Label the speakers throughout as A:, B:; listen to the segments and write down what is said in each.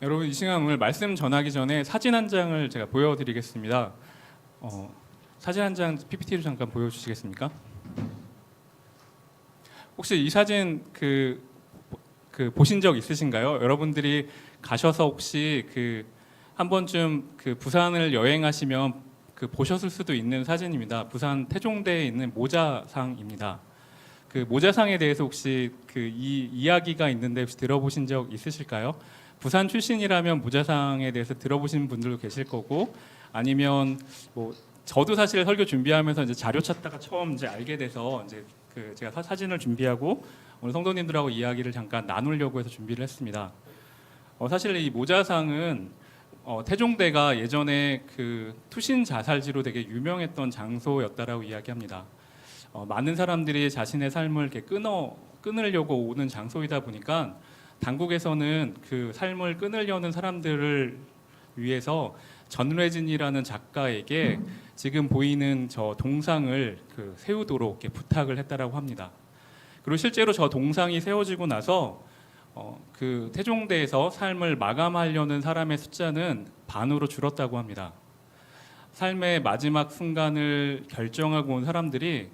A: 여러분 이 시간 오늘 말씀 전하기 전에 사진 한 장을 제가 보여드리겠습니다. 사진 한 장 PPT로 잠깐 보여주시겠습니까? 혹시 이 사진 보신 적 있으신가요? 여러분들이 가셔서 혹시 한 번쯤 부산을 여행하시면 보셨을 수도 있는 사진입니다. 부산 태종대에 있는 모자상입니다. 모자상에 대해서 혹시 이 이야기가 있는데 혹시 들어보신 적 있으실까요? 부산 출신이라면 모자상에 대해서 들어보신 분들도 계실 거고, 아니면 저도 사실 설교 준비하면서 이제 자료 찾다가 처음 이제 알게 돼서 이제 제가 사진을 준비하고 오늘 성도님들하고 이야기를 잠깐 나누려고 해서 준비를 했습니다. 사실 이 모자상은 태종대가 예전에 투신 자살지로 되게 유명했던 장소였다라고 이야기합니다. 많은 사람들이 자신의 삶을 이렇게 끊으려고 오는 장소이다 보니까 당국에서는 그 삶을 끊으려는 사람들을 위해서 전래진이라는 작가에게 지금 보이는 저 동상을 세우도록 이렇게 부탁을 했다라고 합니다. 그리고 실제로 저 동상이 세워지고 나서 태종대에서 삶을 마감하려는 사람의 숫자는 반으로 줄었다고 합니다. 삶의 마지막 순간을 결정하고 온 사람들이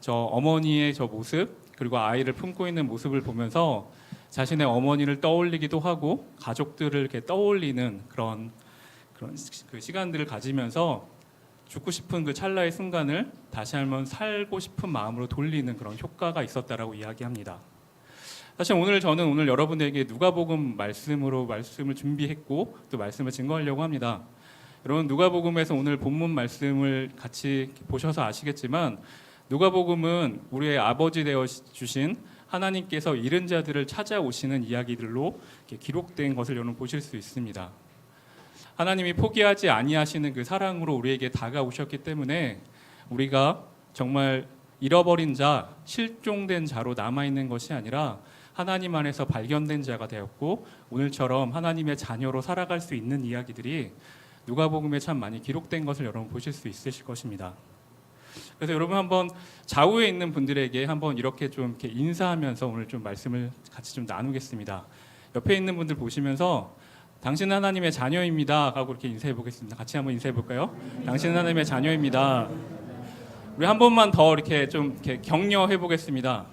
A: 저 어머니의 저 모습, 그리고 아이를 품고 있는 모습을 보면서 자신의 어머니를 떠올리기도 하고 가족들을 이렇게 떠올리는 그런 시간들을 가지면서 죽고 싶은 찰나의 순간을 다시 한번 살고 싶은 마음으로 돌리는 그런 효과가 있었다라고 이야기합니다. 사실 저는 오늘 여러분에게 누가복음 말씀을 준비했고 또 말씀을 증거하려고 합니다. 여러분 누가복음에서 오늘 본문 말씀을 같이 보셔서 아시겠지만 누가복음은 우리의 아버지 되어 주신 하나님께서 잃은 자들을 찾아오시는 이야기들로 기록된 것을 여러분 보실 수 있습니다. 하나님이 포기하지 아니하시는 그 사랑으로 우리에게 다가오셨기 때문에 우리가 정말 잃어버린 자, 실종된 자로 남아있는 것이 아니라 하나님 안에서 발견된 자가 되었고 오늘처럼 하나님의 자녀로 살아갈 수 있는 이야기들이 누가복음에 참 많이 기록된 것을 여러분 보실 수 있으실 것입니다. 그래서 여러분 한번 좌우에 있는 분들에게 한번 이렇게 인사하면서 오늘 좀 말씀을 같이 좀 나누겠습니다. 옆에 있는 분들 보시면서 당신은 하나님의 자녀입니다 하고 이렇게 인사해 보겠습니다. 같이 한번 인사해 볼까요? 당신은 하나님의 자녀입니다. 우리 한 번만 더 이렇게 격려해 보겠습니다.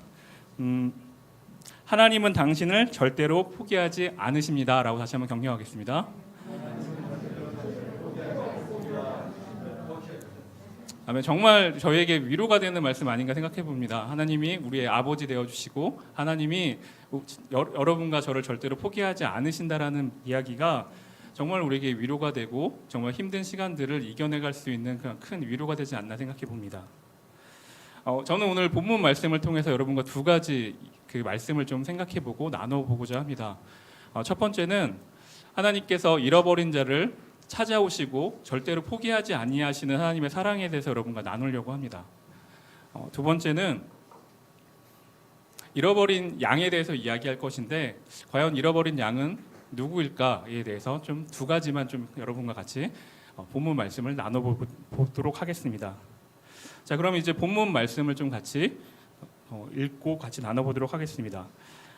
A: 하나님은 당신을 절대로 포기하지 않으십니다 라고 다시 한번 격려하겠습니다. 정말 저희에게 위로가 되는 말씀 아닌가 생각해 봅니다. 하나님이 우리의 아버지 되어주시고 하나님이 여러분과 저를 절대로 포기하지 않으신다라는 이야기가 정말 우리에게 위로가 되고 정말 힘든 시간들을 이겨내갈 수 있는 그런 큰 위로가 되지 않나 생각해 봅니다. 저는 오늘 본문 말씀을 통해서 여러분과 두 가지 말씀을 좀 생각해 보고 나눠보고자 합니다. 첫 번째는 하나님께서 잃어버린 자를 찾아오시고 절대로 포기하지 아니하시는 하나님의 사랑에 대해서 여러분과 나누려고 합니다. 두 번째는 잃어버린 양에 대해서 이야기할 것인데 과연 잃어버린 양은 누구일까에 대해서 좀 두 가지만 좀 여러분과 같이 본문 말씀을 나눠보도록 하겠습니다. 자, 그럼 이제 본문 말씀을 좀 같이 읽고 같이 나눠보도록 하겠습니다.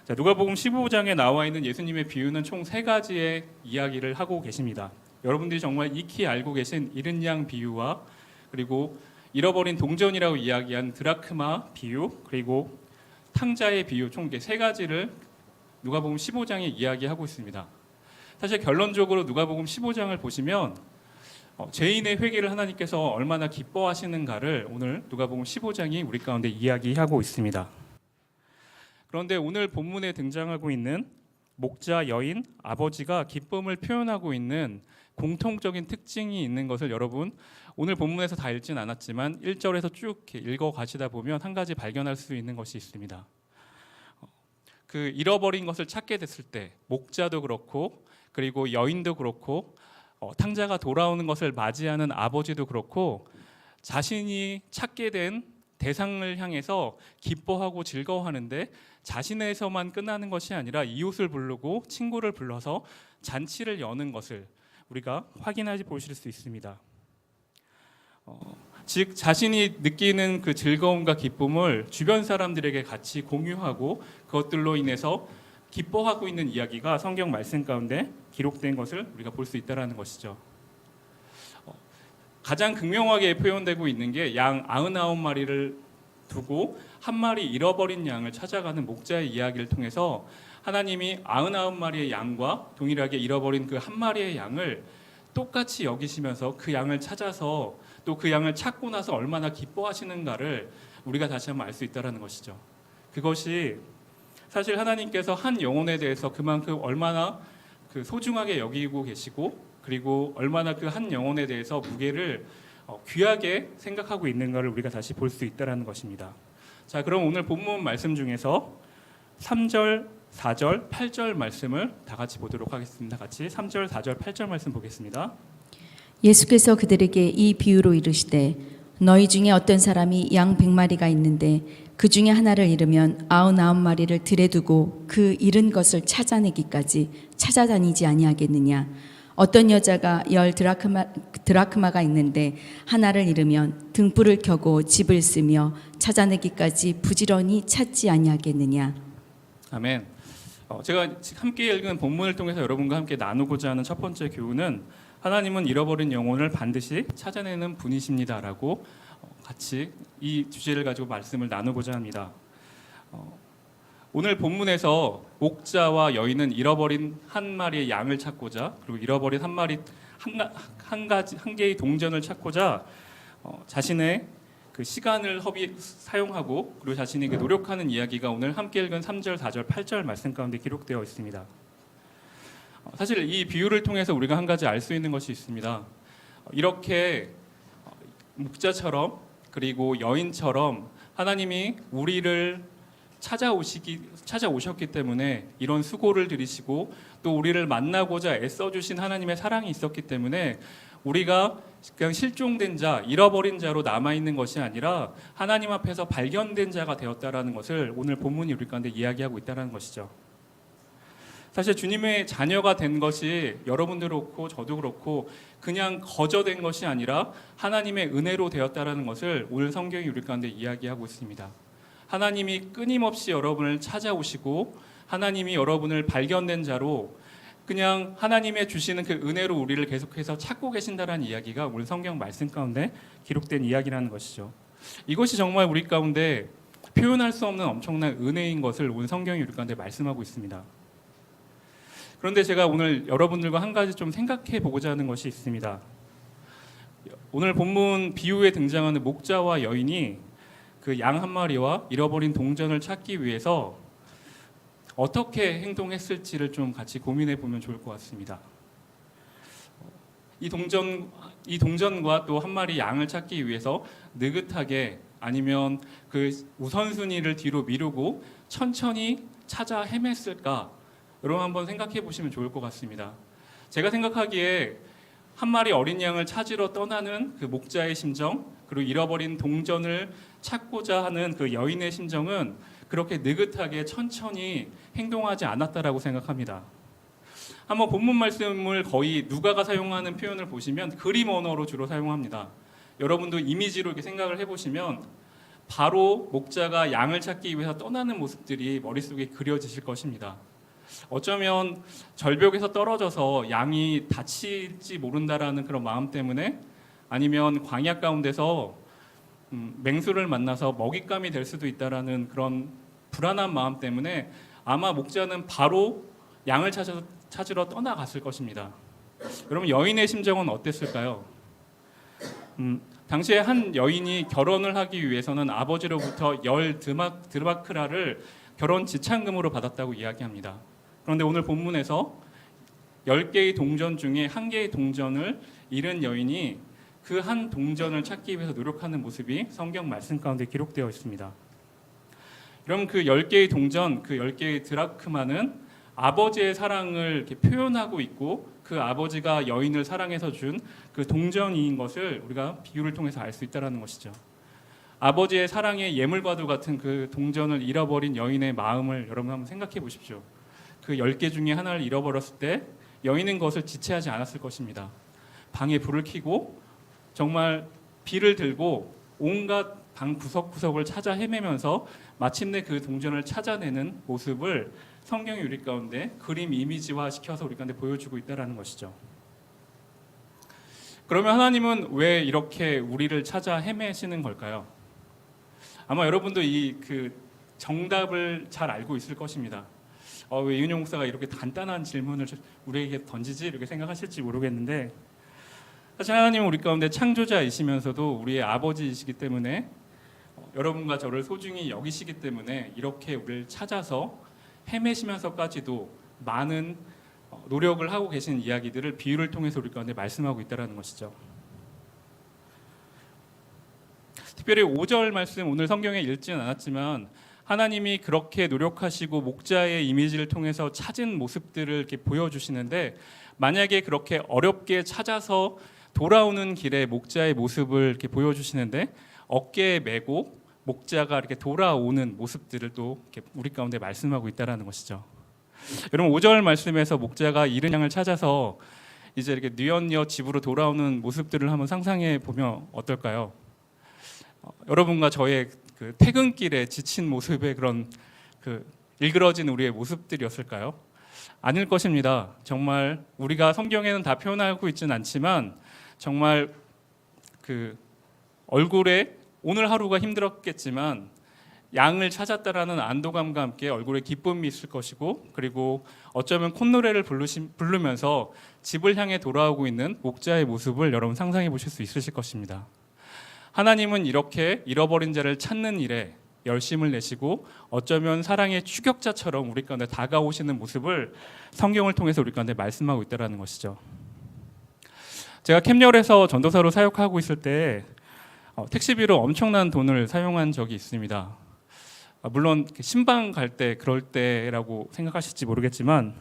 A: 자, 누가복음 15장에 나와 있는 예수님의 비유는 총 3가지의 이야기를 하고 계십니다. 여러분들이 정말 익히 알고 계신 잃은 양 비유와 그리고 잃어버린 동전이라고 이야기한 드라크마 비유 그리고 탕자의 비유 총 3가지를 누가복음 15장에 이야기하고 있습니다. 사실 결론적으로 누가복음 15장을 보시면 죄인의 회개를 하나님께서 얼마나 기뻐하시는가를 오늘 누가복음 15장이 우리 가운데 이야기하고 있습니다. 그런데 오늘 본문에 등장하고 있는 목자 여인 아버지가 기쁨을 표현하고 있는 공통적인 특징이 있는 것을 여러분 오늘 본문에서 다 읽진 않았지만 1절에서 쭉 읽어 가시다 보면 한 가지 발견할 수 있는 것이 있습니다. 잃어버린 것을 찾게 됐을 때 목자도 그렇고 그리고 여인도 그렇고 탕자가 돌아오는 것을 맞이하는 아버지도 그렇고 자신이 찾게 된 대상을 향해서 기뻐하고 즐거워하는데 자신에서만 끝나는 것이 아니라 이웃을 부르고 친구를 불러서 잔치를 여는 것을 우리가 확인하지 보실 수 있습니다. 즉 자신이 느끼는 그 즐거움과 기쁨을 주변 사람들에게 같이 공유하고 그것들로 인해서 기뻐하고 있는 이야기가 성경 말씀 가운데 기록된 것을 우리가 볼 수 있다라는 것이죠. 가장 극명하게 표현되고 있는 게 양 99마리를 두고 한 마리 잃어버린 양을 찾아가는 목자의 이야기를 통해서 하나님이 99마리의 양과 동일하게 잃어버린 그 한 마리의 양을 똑같이 여기시면서 그 양을 찾아서 또 그 양을 찾고 나서 얼마나 기뻐하시는가를 우리가 다시 한번 알 수 있다는 것이죠. 그것이 사실 하나님께서 한 영혼에 대해서 그만큼 얼마나 그 소중하게 여기고 계시고 그리고 얼마나 그 한 영혼에 대해서 무게를 귀하게 생각하고 있는 것을 우리가 다시 볼 수 있다는 것입니다. 자, 그럼 오늘 본문 말씀 중에서 3절, 4절, 8절 말씀을 다 같이 보도록 하겠습니다. 같이 3절, 4절, 8절 말씀 보겠습니다.
B: 예수께서 그들에게 이 비유로 이르시되 너희 중에 어떤 사람이 양 100마리가 있는데 그 중에 하나를 잃으면 99마리를 들에 두고 그 잃은 것을 찾아내기까지 찾아다니지 아니하겠느냐. 어떤 여자가 10 드라크마가 있는데 하나를 잃으면 등불을 켜고 집을 쓰며 찾아내기까지 부지런히 찾지 아니하겠느냐.
A: 아멘. 제가 함께 읽은 본문을 통해서 여러분과 함께 나누고자 하는 첫 번째 교훈은 하나님은 잃어버린 영혼을 반드시 찾아내는 분이십니다라고 같이 이 주제를 가지고 말씀을 나누고자 합니다. 오늘 본문에서 목자와 여인은 잃어버린 한 마리의 양을 찾고자 그리고 잃어버린 한 개의 동전을 찾고자 자신의 그 시간을 사용하고 그리고 자신이 노력하는 이야기가 오늘 함께 읽은 3절, 4절, 8절 말씀 가운데 기록되어 있습니다. 사실 이 비유를 통해서 우리가 한 가지 알 수 있는 것이 있습니다. 이렇게 목자처럼 그리고 여인처럼 하나님이 우리를 찾아오셨기 때문에 이런 수고를 들이시고 또 우리를 만나고자 애써주신 하나님의 사랑이 있었기 때문에 우리가 그냥 실종된 자, 잃어버린 자로 남아있는 것이 아니라 하나님 앞에서 발견된 자가 되었다라는 것을 오늘 본문이 우리 가운데 이야기하고 있다는 것이죠. 사실 주님의 자녀가 된 것이 여러분도 그렇고 저도 그렇고 그냥 거저된 것이 아니라 하나님의 은혜로 되었다라는 것을 오늘 성경이 우리 가운데 이야기하고 있습니다. 하나님이 끊임없이 여러분을 찾아오시고 하나님이 여러분을 발견된 자로 그냥 하나님의 주시는 그 은혜로 우리를 계속해서 찾고 계신다라는 이야기가 오늘 성경 말씀 가운데 기록된 이야기라는 것이죠. 이것이 정말 우리 가운데 표현할 수 없는 엄청난 은혜인 것을 오늘 성경이 우리 가운데 말씀하고 있습니다. 그런데 제가 오늘 여러분들과 한 가지 좀 생각해 보고자 하는 것이 있습니다. 오늘 본문 비유에 등장하는 목자와 여인이 그 양 한 마리와 잃어버린 동전을 찾기 위해서 어떻게 행동했을지를 좀 같이 고민해 보면 좋을 것 같습니다. 이 동전과 또 한 마리 양을 찾기 위해서 느긋하게 아니면 그 우선순위를 뒤로 미루고 천천히 찾아 헤맸을까? 여러분 한번 생각해 보시면 좋을 것 같습니다. 제가 생각하기에 한 마리 어린 양을 찾으러 떠나는 그 목자의 심정, 그리고 잃어버린 동전을 찾고자 하는 그 여인의 심정은 그렇게 느긋하게 천천히 행동하지 않았다라고 생각합니다. 한번 본문 말씀을 거의 누가가 사용하는 표현을 보시면 그림 언어로 주로 사용합니다. 여러분도 이미지로 이렇게 생각을 해보시면 바로 목자가 양을 찾기 위해서 떠나는 모습들이 머릿속에 그려지실 것입니다. 어쩌면 절벽에서 떨어져서 양이 다칠지 모른다라는 그런 마음 때문에 아니면 광야 가운데서 맹수를 만나서 먹잇감이 될 수도 있다라는 그런 불안한 마음 때문에 아마 목자는 바로 양을 찾으러 떠나갔을 것입니다. 여러분 여인의 심정은 어땠을까요? 당시에 한 여인이 결혼을 하기 위해서는 아버지로부터 10 드마크라를 결혼 지참금으로 받았다고 이야기합니다. 그런데 오늘 본문에서 10개의 동전 중에 1개의 동전을 잃은 여인이 그 한 동전을 찾기 위해서 노력하는 모습이 성경 말씀 가운데 기록되어 있습니다. 그럼 그 10개의 동전, 그 10개의 드라크마는 아버지의 사랑을 이렇게 표현하고 있고 그 아버지가 여인을 사랑해서 준 그 동전인 것을 우리가 비유를 통해서 알 수 있다는 것이죠. 아버지의 사랑의 예물과도 같은 그 동전을 잃어버린 여인의 마음을 여러분 한번 생각해 보십시오. 그 10개 중에 하나를 잃어버렸을 때 여인은 그것을 지체하지 않았을 것입니다. 방에 불을 켜고 정말 비를 들고 온갖 방 구석구석을 찾아 헤매면서 마침내 그 동전을 찾아내는 모습을 성경의 우리 가운데 그림 이미지화 시켜서 우리 가운데 보여주고 있다라는 것이죠. 그러면 하나님은 왜 이렇게 우리를 찾아 헤매시는 걸까요? 아마 여러분도 이 그 정답을 잘 알고 있을 것입니다. 왜 이은영 목사가 이렇게 간단한 질문을 우리에게 던지지? 이렇게 생각하실지 모르겠는데, 사실 하나님은 우리 가운데 창조자이시면서도 우리의 아버지이시기 때문에 여러분과 저를 소중히 여기시기 때문에 이렇게 우리를 찾아서 헤매시면서까지도 많은 노력을 하고 계신 이야기들을 비유를 통해서 우리 가운데 말씀하고 있다는 것이죠. 특별히 5절 말씀 오늘 성경에 읽지는 않았지만 하나님이 그렇게 노력하시고 목자의 이미지를 통해서 찾은 모습들을 이렇게 보여주시는데, 만약에 그렇게 어렵게 찾아서 돌아오는 길에 목자의 모습을 이렇게 보여주시는데 어깨에 메고 목자가 이렇게 돌아오는 모습들을 또 이렇게 우리 가운데 말씀하고 있다라는 것이죠. 여러분 5절 말씀에서 목자가 잃은 양을 찾아서 이제 이렇게 뉘엿뉘엿 집으로 돌아오는 모습들을 한번 상상해 보면 어떨까요? 여러분과 저의 그 퇴근길에 지친 모습의 그런 그 일그러진 우리의 모습들이었을까요? 아닐 것입니다. 정말 우리가 성경에는 다 표현하고 있지는 않지만 정말 그 얼굴에 오늘 하루가 힘들었겠지만 양을 찾았다라는 안도감과 함께 얼굴에 기쁨이 있을 것이고, 그리고 어쩌면 콧노래를 부르면서 집을 향해 돌아오고 있는 목자의 모습을 여러분 상상해 보실 수 있으실 것입니다. 하나님은 이렇게 잃어버린 자를 찾는 일에 열심을 내시고 어쩌면 사랑의 추격자처럼 우리 가운데 다가오시는 모습을 성경을 통해서 우리 가운데 말씀하고 있다는 것이죠. 제가 캠열에서 전도사로 사역하고 있을 때 택시비로 엄청난 돈을 사용한 적이 있습니다. 물론 신방 갈 때 그럴 때라고 생각하실지 모르겠지만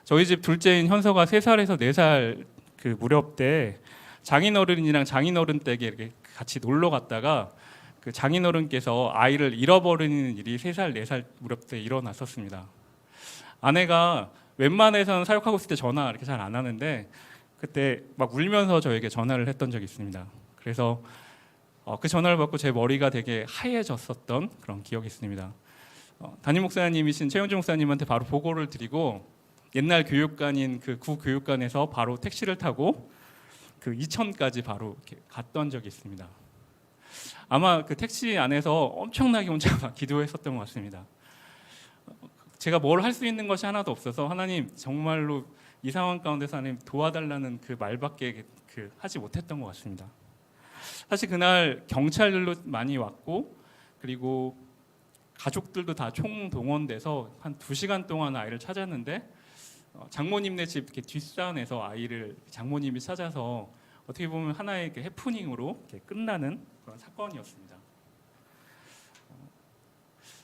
A: 저희 집 둘째인 현서가 3살에서 4살 그 무렵 때 장인어른이랑 장인어른 댁에 이렇게 같이 놀러 갔다가 그 장인어른께서 아이를 잃어버리는 일이 3살, 4살 무렵 때 일어났었습니다. 아내가 웬만해서는 사역하고 있을 때 전화 이렇게 잘 안 하는데 그때 막 울면서 저에게 전화를 했던 적이 있습니다. 그래서 그 전화를 받고 제 머리가 되게 하얘졌었던 그런 기억이 있습니다. 담임 목사님이신 최영주 목사님한테 바로 보고를 드리고 옛날 교육관인 그 구교육관에서 바로 택시를 타고 그 이천까지 바로 이렇게 갔던 적이 있습니다. 아마 그 택시 안에서 엄청나게 혼자 막 기도했었던 것 같습니다. 제가 뭘 할 수 있는 것이 하나도 없어서 하나님 정말로 이 상황 가운데서 하나님 도와달라는 그 말밖에 그 하지 못했던 것 같습니다. 사실 그날 경찰들도 많이 왔고 그리고 가족들도 다 총동원돼서 한 2시간 동안 아이를 찾았는데 장모님네 집 이렇게 뒷산에서 아이를 장모님이 찾아서 어떻게 보면 하나의 해프닝으로 이렇게 끝나는 그런 사건이었습니다.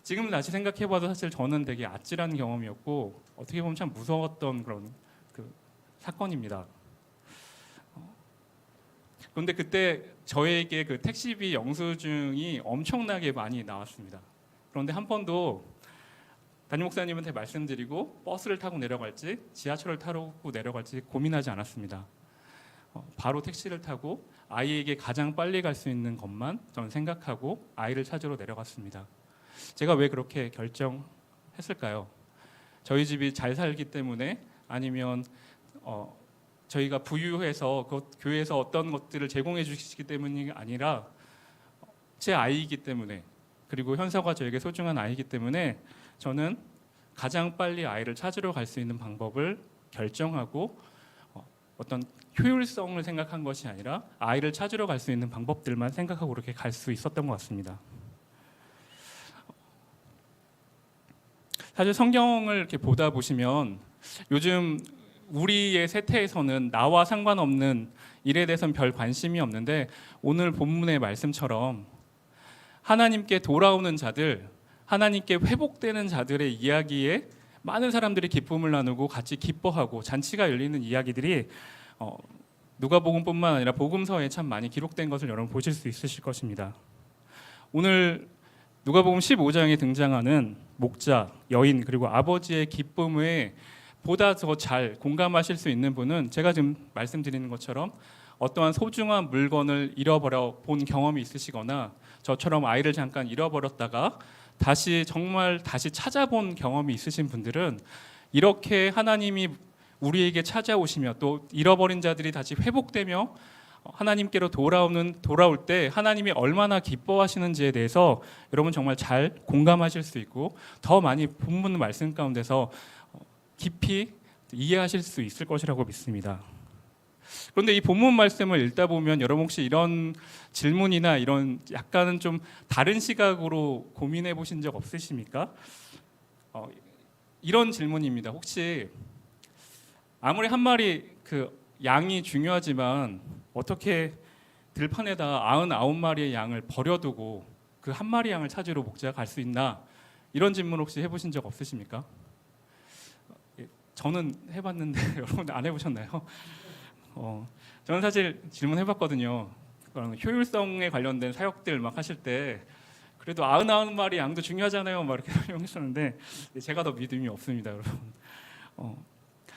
A: 지금 다시 생각해봐도 사실 저는 되게 아찔한 경험이었고 어떻게 보면 참 무서웠던 그런 그 사건입니다. 그런데 그때 저에게 그 택시비 영수증이 엄청나게 많이 나왔습니다. 그런데 한 번도 담임 목사님한테 말씀드리고 버스를 타고 내려갈지 지하철을 타고 내려갈지 고민하지 않았습니다. 바로 택시를 타고 아이에게 가장 빨리 갈 수 있는 것만 저는 생각하고 아이를 찾으러 내려갔습니다. 제가 왜 그렇게 결정했을까요? 저희 집이 잘 살기 때문에 아니면 저희가 부유해서 그 교회에서 어떤 것들을 제공해 주시기 때문이 아니라 제 아이이기 때문에, 그리고 현서가 저에게 소중한 아이이기 때문에 저는 가장 빨리 아이를 찾으러 갈 수 있는 방법을 결정하고 어떤 효율성을 생각한 것이 아니라 아이를 찾으러 갈 수 있는 방법들만 생각하고 그렇게 갈 수 있었던 것 같습니다. 사실 성경을 이렇게 보다 보시면 요즘 우리의 세태에서는 나와 상관없는 일에 대해서는 별 관심이 없는데 오늘 본문의 말씀처럼 하나님께 돌아오는 자들, 하나님께 회복되는 자들의 이야기에 많은 사람들이 기쁨을 나누고 같이 기뻐하고 잔치가 열리는 이야기들이 누가복음뿐만 아니라 복음서에 참 많이 기록된 것을 여러분 보실 수 있으실 것입니다. 오늘 누가복음 15장에 등장하는 목자, 여인 그리고 아버지의 기쁨에 보다 더 잘 공감하실 수 있는 분은 제가 지금 말씀드리는 것처럼 어떠한 소중한 물건을 잃어버려 본 경험이 있으시거나 저처럼 아이를 잠깐 잃어버렸다가 다시 정말 다시 찾아본 경험이 있으신 분들은 이렇게 하나님이 우리에게 찾아오시며 또 잃어버린 자들이 다시 회복되며 하나님께로 돌아올 때 하나님이 얼마나 기뻐하시는지에 대해서 여러분 정말 잘 공감하실 수 있고 더 많이 본문 말씀 가운데서 깊이 이해하실 수 있을 것이라고 믿습니다. 그런데 이 본문 말씀을 읽다 보면 여러분 혹시 이런 질문이나 이런 약간은 좀 다른 시각으로 고민해 보신 적 없으십니까? 이런 질문입니다. 혹시 아무리 한 마리 양이 중요하지만 어떻게 들판에다 99마리의 양을 버려두고 그 한 마리 양을 찾으러 목자가 갈 수 있나? 이런 질문 혹시 해보신 적 없으십니까? 저는 해봤는데 여러분 안 해보셨나요? 저는 사실 질문해봤거든요. 효율성에 관련된 사역들 막 하실 때 그래도 99마리 양도 중요하잖아요. 막 이렇게 설명했었는데 제가 더 믿음이 없습니다, 여러분.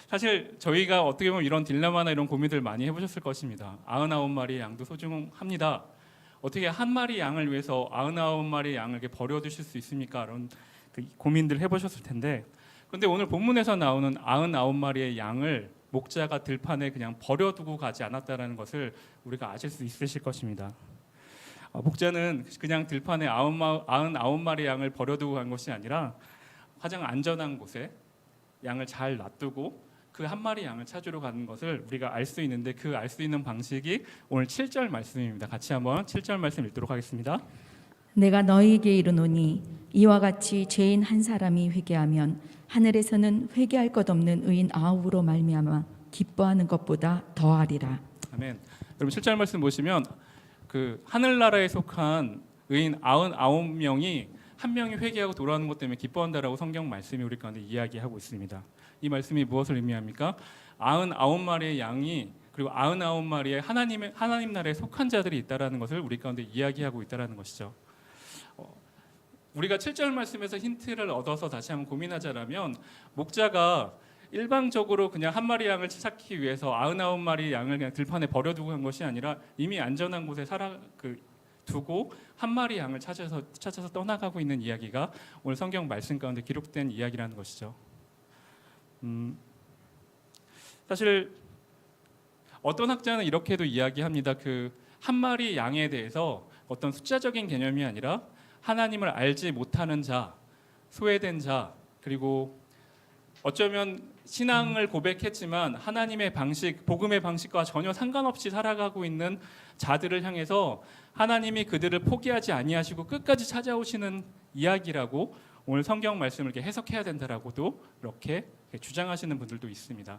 A: 사실 저희가 어떻게 보면 이런 딜레마나 이런 고민들 많이 해보셨을 것입니다. 99마리의 양도 소중합니다. 어떻게 한 마리 양을 위해서 99마리의 양을 이렇게 버려두실 수 있습니까? 이런 고민들 해보셨을 텐데 그런데 오늘 본문에서 나오는 99마리의 양을 목자가 들판에 그냥 버려두고 가지 않았다는 것을 우리가 아실 수 있으실 것입니다. 목자는 그냥 들판에 99마리 양을 버려두고 간 것이 아니라 가장 안전한 곳에 양을 잘 놔두고 그 한 마리 양을 찾으러 가는 것을 우리가 알 수 있는데 그 알 수 있는 방식이 오늘 7절 말씀입니다. 같이 한번 7절 말씀 읽도록 하겠습니다.
B: 내가 너희에게 이르노니 이와 같이 죄인 한 사람이 회개하면 하늘에서는 회개할 것 없는 의인 9으로 말미암아 기뻐하는 것보다 더하리라.
A: 아멘. 여러분 7절 말씀 보시면 그 하늘나라에 속한 의인 99명이 한 명이 회개하고 돌아오는 것 때문에 기뻐한다라고 성경 말씀이 우리 가운데 이야기하고 있습니다. 이 말씀이 무엇을 의미합니까? 99마리의 양이 그리고 99마리의 하나님 나라에 속한 자들이 있다라는 것을 우리 가운데 이야기하고 있다라는 것이죠. 우리가 7절 말씀에서 힌트를 얻어서 다시 한번 고민하자면 목자가 일방적으로 그냥 한 마리 양을 찾기 위해서 99마리 양을 그냥 들판에 버려두고 간 것이 아니라 이미 안전한 곳에 두고 한 마리 양을 찾아서 떠나가고 있는 이야기가 오늘 성경 말씀 가운데 기록된 이야기라는 것이죠. 사실 어떤 학자는 이렇게도 이야기합니다. 그 한 마리 양에 대해서 어떤 숫자적인 개념이 아니라 하나님을 알지 못하는 자, 소외된 자, 그리고 어쩌면 신앙을 고백했지만 하나님의 방식, 복음의 방식과 전혀 상관없이 살아가고 있는 자들을 향해서 하나님이 그들을 포기하지 아니하시고 끝까지 찾아오시는 이야기라고 오늘 성경 말씀을 이렇게 해석해야 된다라고도 이렇게 주장하시는 분들도 있습니다.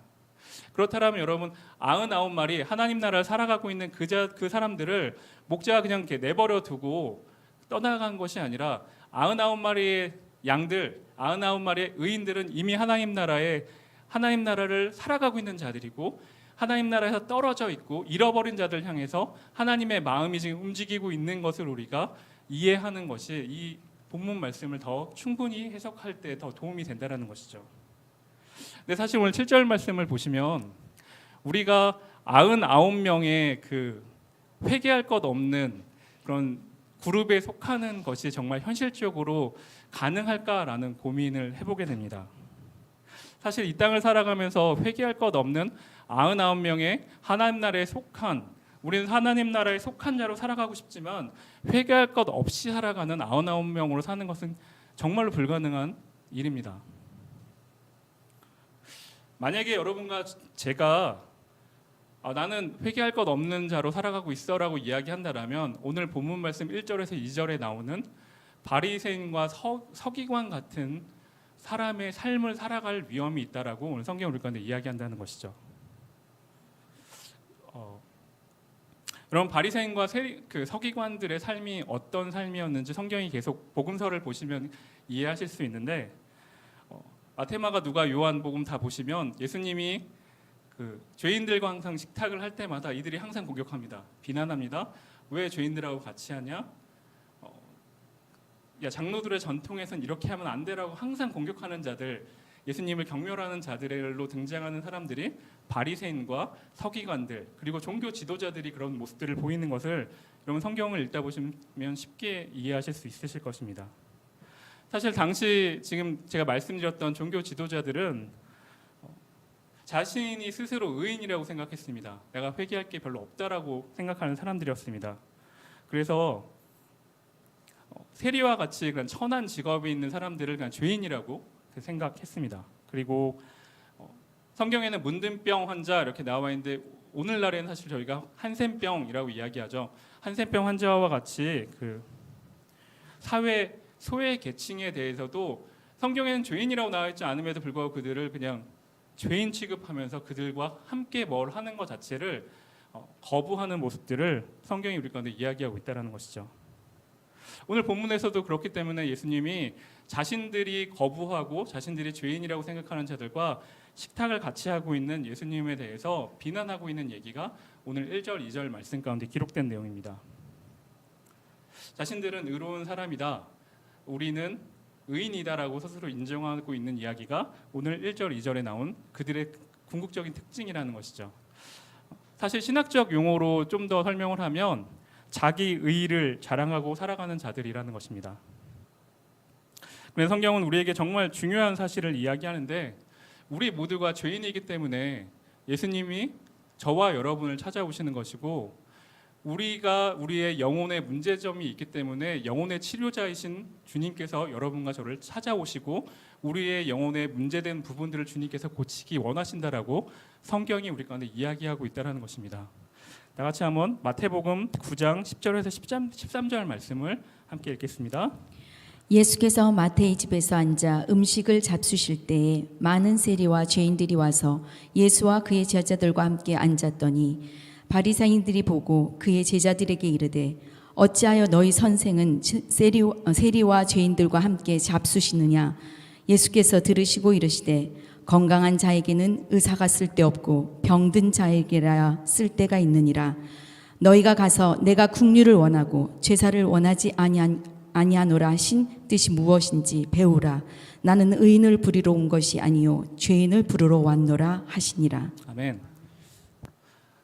A: 그렇다면 여러분 99마리 하나님 나라를 살아가고 있는 그 사람들을 목자가 그냥 이렇게 내버려 두고 떠나간 것이 아니라 99마리의 양들, 99마리의 의인들은 이미 하나님 나라를 살아가고 있는 자들이고 하나님 나라에서 떨어져 있고 잃어버린 자들 향해서 하나님의 마음이 지금 움직이고 있는 것을 우리가 이해하는 것이 이 본문 말씀을 더 충분히 해석할 때 더 도움이 된다는 것이죠. 근데 사실 오늘 7절 말씀을 보시면 우리가 99명의 그 회개할 것 없는 그런 그룹에 속하는 것이 정말 현실적으로 가능할까라는 고민을 해보게 됩니다. 사실 이 땅을 살아가면서 회개할 것 없는 99명의 하나님 나라에 속한 우리는 하나님 나라에 속한 자로 살아가고 싶지만 회개할 것 없이 살아가는 99명으로 사는 것은 정말로 불가능한 일입니다. 만약에 여러분과 제가 나는 회개할 것 없는 자로 살아가고 있어라고 이야기한다라면 오늘 본문 말씀 1절에서 2절에 나오는 바리새인과 서기관 같은 사람의 삶을 살아갈 위험이 있다라고 오늘 성경 우리 가운데 이야기한다는 것이죠. 그럼 바리새인과 그 서기관들의 삶이 어떤 삶이었는지 성경이 계속 복음서를 보시면 이해하실 수 있는데 마태마가 누가 요한복음 다 보시면 예수님이 그 죄인들과 항상 식탁을 할 때마다 이들이 항상 공격합니다. 비난합니다. 왜 죄인들하고 같이 하냐? 야 장로들의 전통에선 이렇게 하면 안 되라고 항상 공격하는 자들, 예수님을 경멸하는 자들로 등장하는 사람들이 바리새인과 서기관들 그리고 종교 지도자들이 그런 모습들을 보이는 것을 여러분 성경을 읽다 보시면 쉽게 이해하실 수 있으실 것입니다. 사실 당시 지금 제가 말씀드렸던 종교 지도자들은 자신이 스스로 의인이라고 생각했습니다. 내가 회개할 게 별로 없다라고 생각하는 사람들이었습니다. 그래서 세리와 같이 그런 천한 직업에 있는 사람들을 그냥 죄인이라고 생각했습니다. 그리고 성경에는 문둥병 환자 이렇게 나와 있는데 오늘날에는 사실 저희가 한센병이라고 이야기하죠. 한센병 환자와 같이 그 사회 소외 계층에 대해서도 성경에는 죄인이라고 나와 있지 않음에도 불구하고 그들을 그냥 죄인 취급하면서 그들과 함께 뭘 하는 것 자체를 거부하는 모습들을 성경이 우리 가운데 이야기하고 있다는 것이죠. 오늘 본문에서도 그렇기 때문에 예수님이 자신들이 거부하고 자신들이 죄인이라고 생각하는 자들과 식탁을 같이 하고 있는 예수님에 대해서 비난하고 있는 얘기가 오늘 1절, 2절 말씀 가운데 기록된 내용입니다. 자신들은 의로운 사람이다. 우리는 의인이다라고 스스로 인정하고 있는 이야기가 오늘 1절, 2절에 나온 그들의 궁극적인 특징이라는 것이죠. 사실 신학적 용어로 좀 더 설명을 하면 자기 의의를 자랑하고 살아가는 자들이라는 것입니다. 그래서 성경은 우리에게 정말 중요한 사실을 이야기하는데 우리 모두가 죄인이기 때문에 예수님이 저와 여러분을 찾아오시는 것이고 우리가 우리의 영혼의 문제점이 있기 때문에 영혼의 치료자이신 주님께서 여러분과 저를 찾아오시고 우리의 영혼의 문제된 부분들을 주님께서 고치기 원하신다라고 성경이 우리 가운데 이야기하고 있다는 것입니다. 다 같이 한번 마태복음 9장 10절에서 13절 말씀을 함께 읽겠습니다.
B: 예수께서 마태의 집에서 앉아 음식을 잡수실 때에 많은 세리와 죄인들이 와서 예수와 그의 제자들과 함께 앉았더니 바리새인들이 보고 그의 제자들에게 이르되 어찌하여 너희 선생은 세리와 죄인들과 함께 잡수시느냐. 예수께서 들으시고 이르시되 건강한 자에게는 의사가 쓸데없고 병든 자에게라 쓸데가 있느니라. 너희가 가서 내가 긍휼을 원하고 제사를 원하지 아니하노라 하신 뜻이 무엇인지 배우라. 나는 의인을 부리러 온 것이 아니요 죄인을 부르러 왔노라 하시니라.
A: 아멘.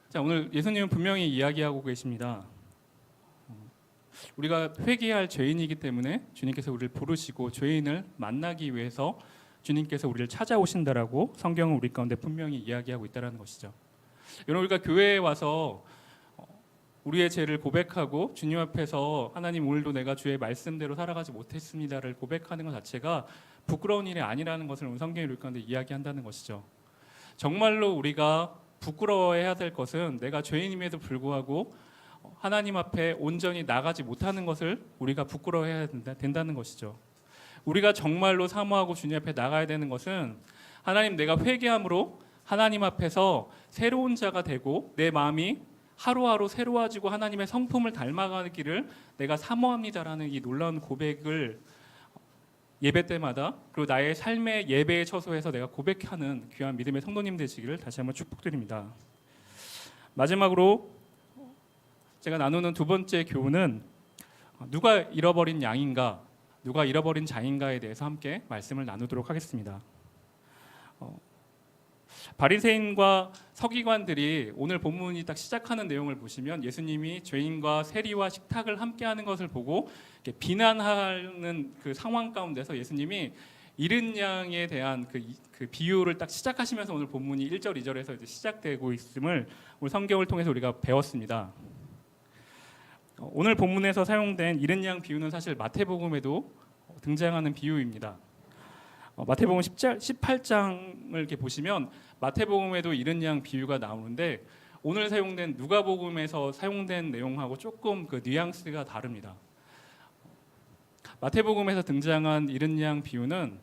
A: 자, 오늘 예수님은 분명히 이야기하고 계십니다. 우리가 회개할 죄인이기 때문에 주님께서 우리를 부르시고 죄인을 만나기 위해서 주님께서 우리를 찾아오신다라고 성경은 우리 가운데 분명히 이야기하고 있다는 것이죠. 여러분 우리가 교회에 와서 우리의 죄를 고백하고 주님 앞에서 하나님 오늘도 내가 주의 말씀대로 살아가지 못했습니다를 고백하는 것 자체가 부끄러운 일이 아니라는 것을 오늘 성경이 우리 가운데 이야기한다는 것이죠. 정말로 우리가 부끄러워해야 될 것은 내가 죄인임에도 불구하고 하나님 앞에 온전히 나가지 못하는 것을 우리가 부끄러워해야 된다는 것이죠. 우리가 정말로 사모하고 주님 앞에 나가야 되는 것은 하나님 내가 회개함으로 하나님 앞에서 새로운 자가 되고 내 마음이 하루하루 새로워지고 하나님의 성품을 닮아가기를 내가 사모합니다라는 이 놀라운 고백을 예배 때마다 그리고 나의 삶의 예배의 처소에서 내가 고백하는 귀한 믿음의 성도님 되시기를 다시 한번 축복드립니다. 마지막으로 제가 나누는 두 번째 교훈은 누가 잃어버린 양인가, 누가 잃어버린 자인가에 대해서 함께 말씀을 나누도록 하겠습니다. 바리새인과 서기관들이 오늘 본문이 딱 시작하는 내용을 보시면 예수님이 죄인과 세리와 식탁을 함께하는 것을 보고 비난하는 그 상황 가운데서 예수님이 잃은 양에 대한 그 비유를 딱 시작하시면서 오늘 본문이 1절, 2절에서 이제 시작되고 있음을 오늘 성경을 통해서 우리가 배웠습니다. 오늘 본문에서 사용된 잃은 양 비유는 사실 마태복음에도 등장하는 비유입니다. 마태복음 18장을 이렇게 보시면 마태복음에도 잃은 양 비유가 나오는데 오늘 사용된 누가복음에서 사용된 내용하고 조금 그 뉘앙스가 다릅니다. 마태복음에서 등장한 잃은 양 비유는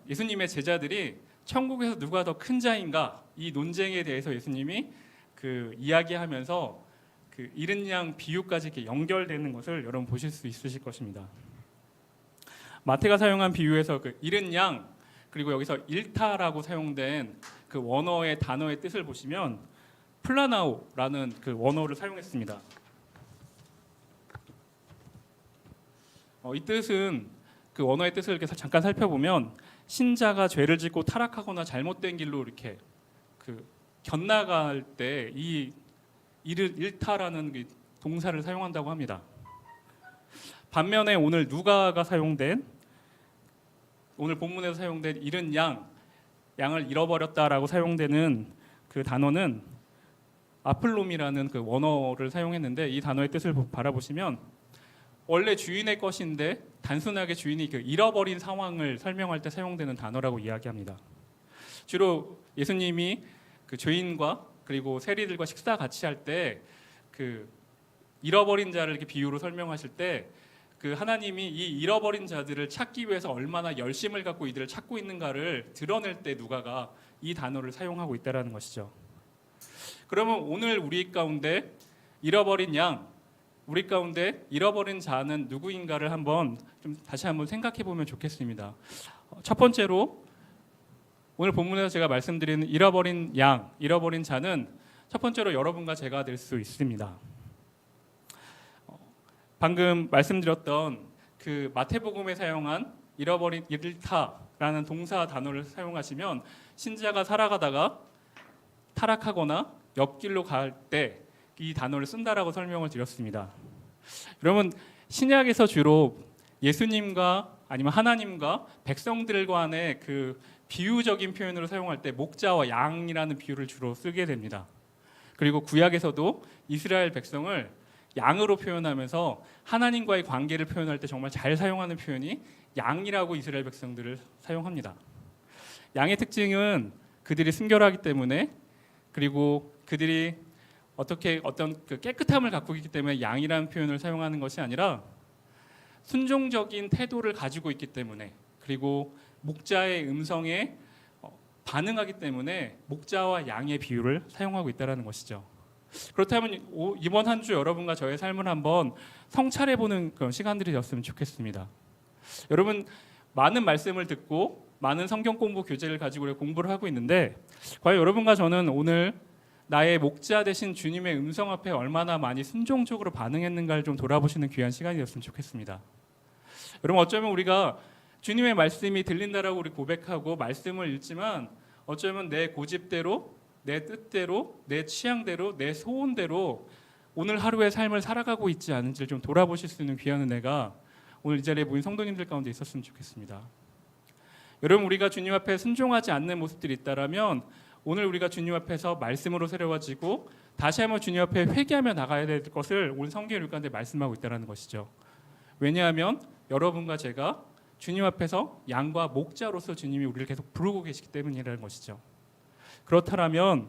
A: 예수님의 제자들이 천국에서 누가 더 큰 자인가 이 논쟁에 대해서 예수님이 그 이야기하면서 그 잃은 양 비유까지 이렇게 연결되는 것을 여러분 보실 수 있으실 것입니다. 마태가 사용한 비유에서 그 잃은 양 그리고 여기서 잃다라고 사용된 그 원어의 단어의 뜻을 보시면 플라나오라는 그 원어를 사용했습니다. 이 뜻은 그 원어의 뜻을 이렇게 잠깐 살펴보면 신자가 죄를 짓고 타락하거나 잘못된 길로 이렇게 그 견나갈 때 이 일타라는 그 동사를 사용한다고 합니다. 반면에 오늘 누가가 사용된 오늘 본문에서 사용된 잃은 양을 잃어버렸다라고 사용되는 그 단어는 아플롬이라는 그 원어를 사용했는데 이 단어의 뜻을 바라보시면 원래 주인의 것인데 단순하게 주인이 그 잃어버린 상황을 설명할 때 사용되는 단어라고 이야기합니다. 주로 예수님이 그 죄인과 그리고 세리들과 식사 같이 할 때 그 잃어버린 자를 이렇게 비유로 설명하실 때 그 하나님이 이 잃어버린 자들을 찾기 위해서 얼마나 열심을 갖고 이들을 찾고 있는가를 드러낼 때 누가가 이 단어를 사용하고 있다라는 것이죠. 그러면 오늘 우리 가운데 잃어버린 양, 우리 가운데 잃어버린 자는 누구인가를 좀 다시 한번 생각해 보면 좋겠습니다. 첫 번째로 오늘 본문에서 제가 말씀드리는 잃어버린 양, 잃어버린 자는 첫 번째로 여러분과 제가 될 수 있습니다. 방금 말씀드렸던 그 마태복음에 사용한 잃어버린 잃다라는 동사 단어를 사용하시면 신자가 살아가다가 타락하거나 옆길로 갈 때 이 단어를 쓴다라고 설명을 드렸습니다. 여러분 신약에서 주로 예수님과 아니면 하나님과 백성들 간의 그 비유적인 표현으로 사용할 때 목자와 양이라는 비유를 주로 쓰게 됩니다. 그리고 구약에서도 이스라엘 백성을 양으로 표현하면서 하나님과의 관계를 표현할 때 정말 잘 사용하는 표현이 양이라고 이스라엘 백성들을 사용합니다. 양의 특징은 그들이 순결하기 때문에 그리고 그들이 어떤 그 깨끗함을 갖고 있기 때문에 양이라는 표현을 사용하는 것이 아니라 순종적인 태도를 가지고 있기 때문에 그리고 목자의 음성에 반응하기 때문에 목자와 양의 비유를 사용하고 있다는 것이죠. 그렇다면 이번 한 주 여러분과 저의 삶을 한번 성찰해보는 그런 시간들이 되었으면 좋겠습니다. 여러분 많은 말씀을 듣고 많은 성경 공부 교재를 가지고 공부를 하고 있는데 과연 여러분과 저는 오늘 나의 목자 되신 주님의 음성 앞에 얼마나 많이 순종적으로 반응했는가를 좀 돌아보시는 귀한 시간이 되었으면 좋겠습니다. 여러분 어쩌면 우리가 주님의 말씀이 들린다라고 우리 고백하고 말씀을 읽지만 어쩌면 내 고집대로 내 뜻대로 내 취향대로 내 소원대로 오늘 하루의 삶을 살아가고 있지 않은지를 좀 돌아보실 수 있는 귀한 은혜가 오늘 이 자리에 모인 성도님들 가운데 있었으면 좋겠습니다. 여러분 우리가 주님 앞에 순종하지 않는 모습들이 있다라면 오늘 우리가 주님 앞에서 말씀으로 새로워지고 다시 한번 주님 앞에 회개하며 나가야 될 것을 오늘 성경 읽을 가운데 말씀하고 있다는 것이죠. 왜냐하면 여러분과 제가 주님 앞에서 양과 목자로서 주님이 우리를 계속 부르고 계시기 때문이라는 것이죠. 그렇다면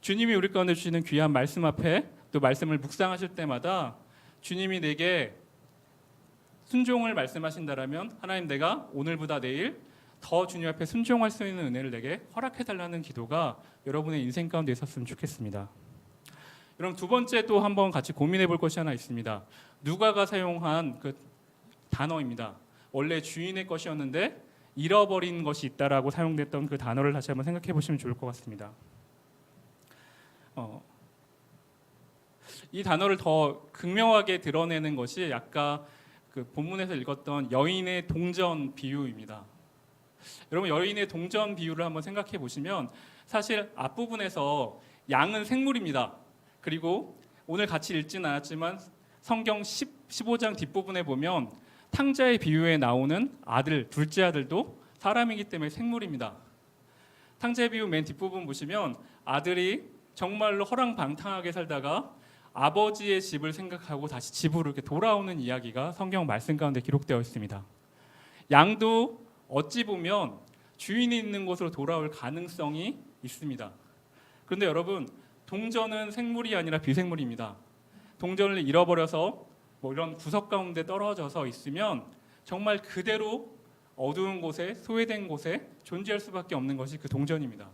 A: 주님이 우리 가운데 주시는 귀한 말씀 앞에 또 말씀을 묵상하실 때마다 주님이 내게 순종을 말씀하신다라면 하나님 내가 오늘보다 내일 더 주님 앞에 순종할 수 있는 은혜를 내게 허락해달라는 기도가 여러분의 인생 가운데 있었으면 좋겠습니다. 여러분 두 번째 또 한번 같이 고민해 볼 것이 하나 있습니다. 누가가 사용한 그 단어입니다. 원래 주인의 것이었는데 잃어버린 것이 있다라고 사용됐던 그 단어를 다시 한번 생각해 보시면 좋을 것 같습니다. 이 단어를 더 극명하게 드러내는 것이 아까 그 본문에서 읽었던 여인의 동전 비유입니다. 여러분 여인의 동전 비유를 한번 생각해 보시면 사실 앞부분에서 양은 생물입니다. 그리고 오늘 같이 읽지는 않았지만 성경 15장 뒷부분에 보면 탕자의 비유에 나오는 아들, 둘째 아들도 사람이기 때문에 생물입니다. 탕자의 비유 맨 뒷부분 보시면 아들이 정말로 허랑방탕하게 살다가 아버지의 집을 생각하고 다시 집으로 이렇게 돌아오는 이야기가 성경 말씀 가운데 기록되어 있습니다. 양도 어찌 보면 주인이 있는 곳으로 돌아올 가능성이 있습니다. 그런데 여러분 동전은 생물이 아니라 비생물입니다. 동전을 잃어버려서 뭐 이런 구석 가운데 떨어져서 있으면 정말 그대로 어두운 곳에 소외된 곳에 존재할 수밖에 없는 것이 그 동전입니다.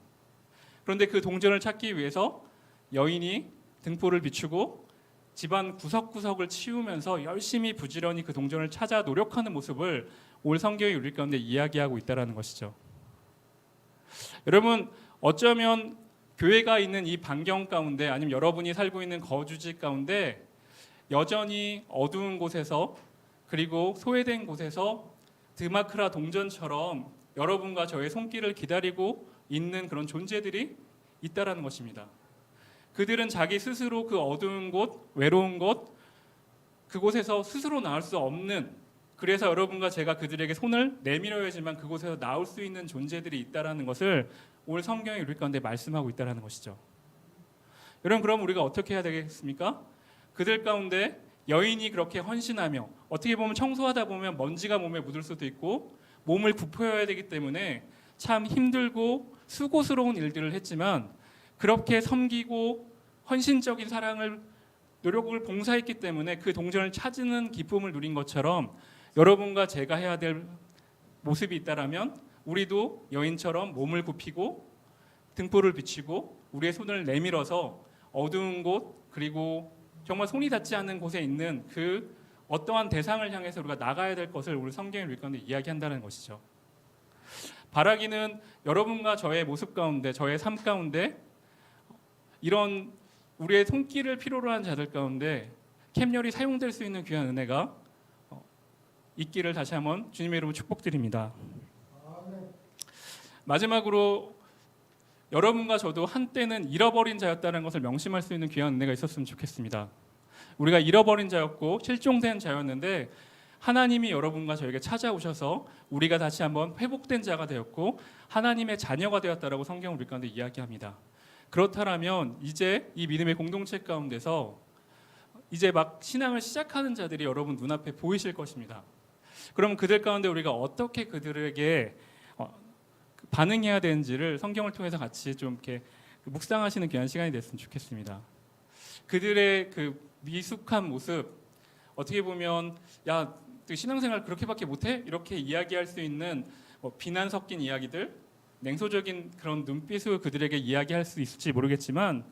A: 그런데 그 동전을 찾기 위해서 여인이 등불을 비추고 집안 구석구석을 치우면서 열심히 부지런히 그 동전을 찾아 노력하는 모습을 올 성경이 우리 가운데 이야기하고 있다는 것이죠. 여러분 어쩌면 교회가 있는 이 반경 가운데 아니면 여러분이 살고 있는 거주지 가운데 여전히 어두운 곳에서 그리고 소외된 곳에서 드마크라 동전처럼 여러분과 저의 손길을 기다리고 있는 그런 존재들이 있다라는 것입니다. 그들은 자기 스스로 그 어두운 곳, 외로운 곳, 그곳에서 스스로 나올 수 없는, 그래서 여러분과 제가 그들에게 손을 내밀어야지만 그곳에서 나올 수 있는 존재들이 있다라는 것을 오늘 성경이 우리 가운데 말씀하고 있다라는 것이죠. 여러분, 그럼 우리가 어떻게 해야 되겠습니까? 그들 가운데 여인이 그렇게 헌신하며, 어떻게 보면 청소하다 보면 먼지가 몸에 묻을 수도 있고 몸을 굽혀야 되기 때문에 참 힘들고 수고스러운 일들을 했지만, 그렇게 섬기고 헌신적인 사랑을, 노력을 봉사했기 때문에 그 동전을 찾는 기쁨을 누린 것처럼 여러분과 제가 해야 될 모습이 있다라면 우리도 여인처럼 몸을 굽히고 등불을 비추고 우리의 손을 내밀어서 어두운 곳, 그리고 정말 손이 닿지 않는 곳에 있는 그 어떠한 대상을 향해서 우리가 나가야 될 것을 우리 성경이 우리 가운데 이야기한다는 것이죠. 바라기는 여러분과 저의 모습 가운데, 저의 삶 가운데 이런 우리의 손길을 필요로 하는 자들 가운데 캠열이 사용될 수 있는 귀한 은혜가 있기를 다시 한번 주님의 이름으로 축복드립니다. 마지막으로 여러분과 저도 한때는 잃어버린 자였다는 것을 명심할 수 있는 귀한 은혜가 있었으면 좋겠습니다. 우리가 잃어버린 자였고 실종된 자였는데 하나님이 여러분과 저에게 찾아오셔서 우리가 다시 한번 회복된 자가 되었고 하나님의 자녀가 되었다라고 성경은 우리 가운데 이야기합니다. 그렇다면 이제 이 믿음의 공동체 가운데서 이제 막 신앙을 시작하는 자들이 여러분 눈앞에 보이실 것입니다. 그럼 그들 가운데 우리가 어떻게 그들에게 반응해야 되는지를 성경을 통해서 같이 좀 이렇게 묵상하시는 귀한 시간이 됐으면 좋겠습니다. 그들의 그 미숙한 모습, 어떻게 보면 야, 신앙생활 그렇게밖에 못해? 이렇게 이야기할 수 있는 비난 섞인 이야기들, 냉소적인 그런 눈빛으로 그들에게 이야기할 수 있을지 모르겠지만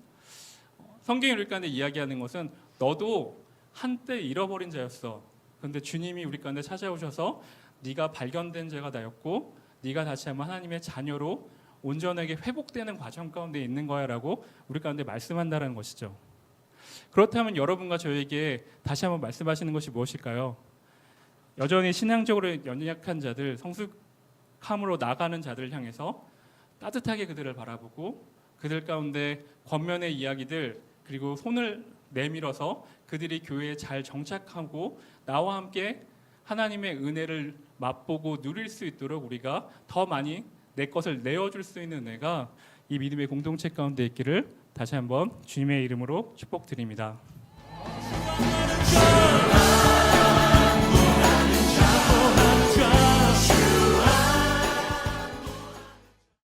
A: 성경이 우리 가운데 이야기하는 것은 너도 한때 잃어버린 자였어. 그런데 주님이 우리 가운데 찾아오셔서 네가 발견된 자가 되었고 네가 다시 한번 하나님의 자녀로 온전하게 회복되는 과정 가운데 있는 거야라고 우리 가운데 말씀한다는 것이죠. 그렇다면 여러분과 저에게 다시 한번 말씀하시는 것이 무엇일까요? 여전히 신앙적으로 연약한 자들, 성숙함으로 나가는 자들을 향해서 따뜻하게 그들을 바라보고 그들 가운데 권면의 이야기들, 그리고 손을 내밀어서 그들이 교회에 잘 정착하고 나와 함께 하나님의 은혜를 맛보고 누릴 수 있도록 우리가 더 많이 내 것을 내어줄 수 있는 은혜가 이 믿음의 공동체 가운데 있기를 다시 한번 주님의 이름으로 축복드립니다.